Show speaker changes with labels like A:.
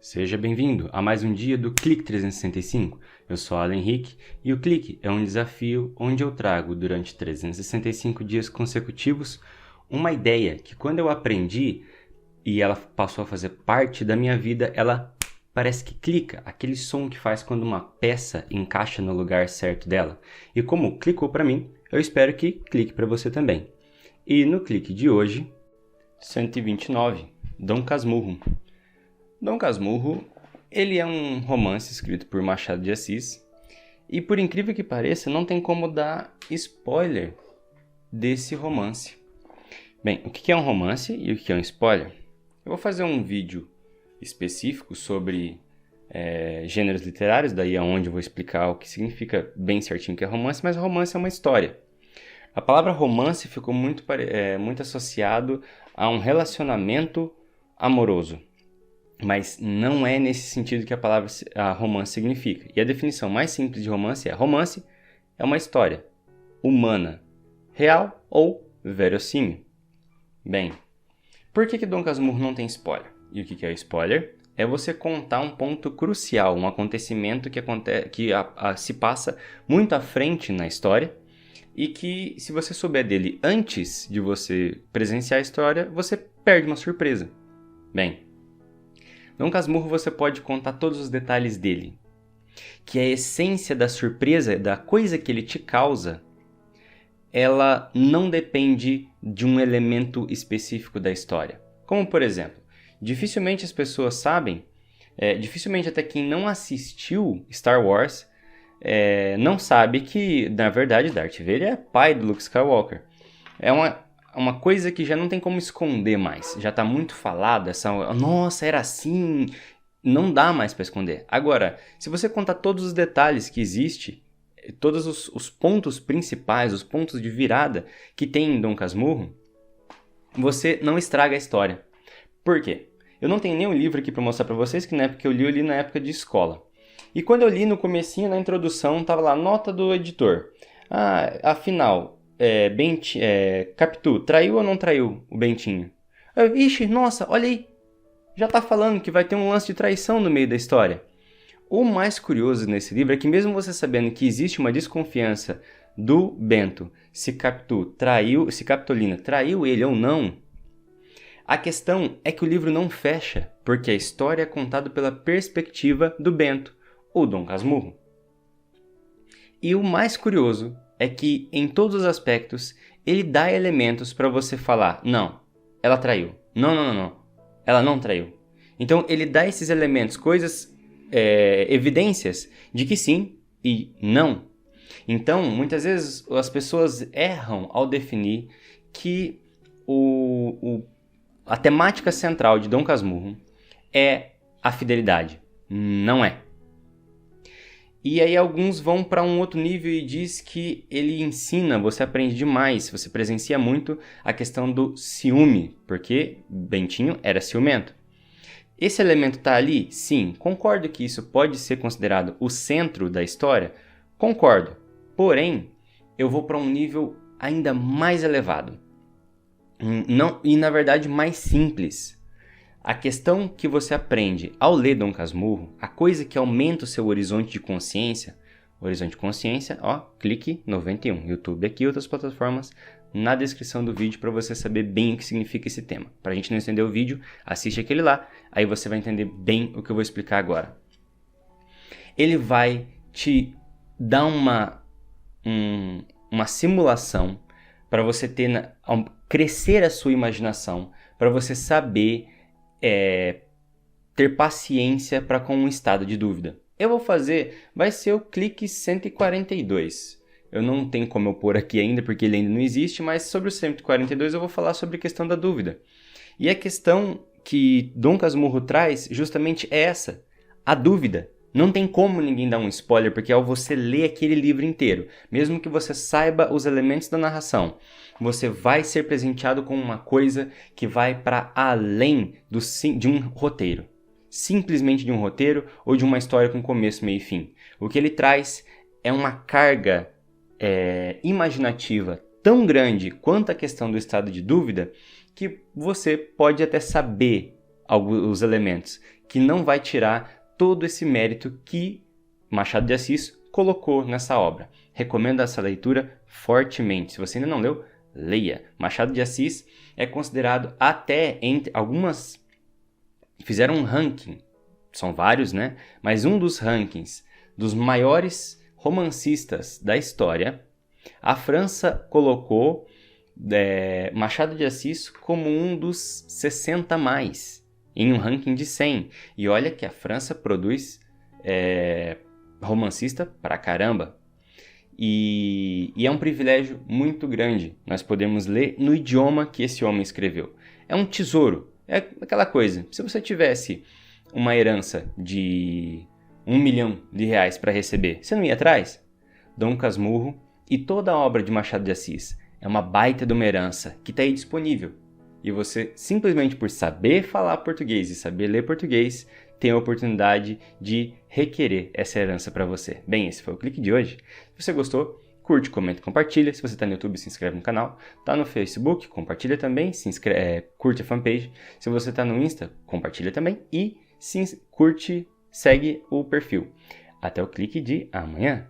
A: Seja bem-vindo a mais um dia do Clique 365. Eu sou Alan Henrique e o Clique é um desafio onde eu trago durante 365 dias consecutivos uma ideia que quando eu aprendi e ela passou a fazer parte da minha vida, ela parece que clica, aquele som que faz quando uma peça encaixa no lugar certo dela. E como clicou para mim, eu espero que clique para você também. E no clique de hoje, 129, Dom Casmurro. Dom Casmurro, ele é um romance escrito por Machado de Assis e, por incrível que pareça, não tem como dar spoiler desse romance. Bem, o que é um romance e o que é um spoiler? Eu vou fazer um vídeo específico sobre gêneros literários, daí é onde eu vou explicar o que significa bem certinho o que é romance, mas romance é uma história. A palavra romance ficou muito associado a um relacionamento amoroso. Mas não é nesse sentido que a palavra romance significa. E a definição mais simples de romance é uma história humana, real ou verossímil. Bem, por que Dom Casmurro não tem spoiler? E o que é o spoiler? É você contar um ponto crucial, um acontecimento que se passa muito à frente na história e que, se você souber dele antes de você presenciar a história, você perde uma surpresa. Bem, Dom Casmurro você pode contar todos os detalhes dele, que a essência da surpresa, da coisa que ele te causa, ela não depende de um elemento específico da história. Como, por exemplo, dificilmente as pessoas sabem, dificilmente até quem não assistiu Star Wars não sabe que, na verdade, Darth Vader é pai do Luke Skywalker. É uma coisa que já não tem como esconder mais. Já está muito falada, nossa, era assim, não dá mais para esconder. Agora, se você contar todos os detalhes que existe, todos os pontos principais, os pontos de virada que tem em Dom Casmurro, você não estraga a história. Por quê? Eu não tenho nenhum livro aqui para mostrar para vocês, que na época que eu li na época de escola. E quando eu li no comecinho, na introdução, tava lá, nota do editor. Afinal, Capitu, traiu ou não traiu o Bentinho? Ixi, nossa, olha aí. Já tá falando que vai ter um lance de traição no meio da história. O mais curioso nesse livro é que mesmo você sabendo que existe uma desconfiança do Bento se Capitolina traiu ele ou não, a questão é que o livro não fecha, porque a história é contada pela perspectiva do Bento, o Dom Casmurro. E o mais curioso é que, em todos os aspectos, ele dá elementos para você falar, não, ela traiu, não, ela não traiu. Então, ele dá esses elementos, coisas, evidências de que sim e não. Então, muitas vezes, as pessoas erram ao definir que a temática central de Dom Casmurro é a fidelidade. Não é. E aí alguns vão para um outro nível e diz que ele ensina, você aprende demais, você presencia muito a questão do ciúme, porque Bentinho era ciumento. Esse elemento está ali? Sim, concordo que isso pode ser considerado o centro da história, concordo. Porém, eu vou para um nível ainda mais elevado. E na verdade mais simples. A questão que você aprende ao ler Dom Casmurro, a coisa que aumenta o seu horizonte de consciência, clique 91, YouTube aqui, outras plataformas na descrição do vídeo para você saber bem o que significa esse tema. Para a gente não entender o vídeo, assiste aquele lá, aí você vai entender bem o que eu vou explicar agora. Ele vai te dar uma simulação para você crescer a sua imaginação, para você saber ter paciência para com um estado de dúvida. Vai ser o clique 142. Eu não tenho como eu pôr aqui ainda, porque ele ainda não existe, mas sobre o 142 eu vou falar sobre a questão da dúvida. E a questão que Dom Casmurro traz justamente é essa, a dúvida. Não tem como ninguém dar um spoiler, porque ao você ler aquele livro inteiro, mesmo que você saiba os elementos da narração, você vai ser presenteado com uma coisa que vai para além de um roteiro. Simplesmente de um roteiro ou de uma história com começo, meio e fim. O que ele traz é uma carga imaginativa tão grande quanto a questão do estado de dúvida que você pode até saber os elementos, que não vai tirar todo esse mérito que Machado de Assis colocou nessa obra. Recomendo essa leitura fortemente. Se você ainda não leu, leia. Machado de Assis é considerado até entre algumas... Fizeram um ranking, são vários, né? Mas um dos rankings dos maiores romancistas da história, a França colocou Machado de Assis como um dos 60 mais, em um ranking de 100. E olha que a França produz romancista pra caramba. E é um privilégio muito grande nós podemos ler no idioma que esse homem escreveu. É um tesouro, é aquela coisa. Se você tivesse uma herança de R$1 milhão para receber, você não ia atrás? Dom Casmurro e toda a obra de Machado de Assis é uma baita de uma herança que está aí disponível. E você, simplesmente por saber falar português e saber ler português, tem a oportunidade de requerer essa herança para você. Bem, esse foi o clique de hoje. Se você gostou, curte, comenta e compartilha. Se você está no YouTube, se inscreve no canal. Está no Facebook, compartilha também. Curte a fanpage. Se você está no Insta, compartilha também. E curte, segue o perfil. Até o clique de amanhã.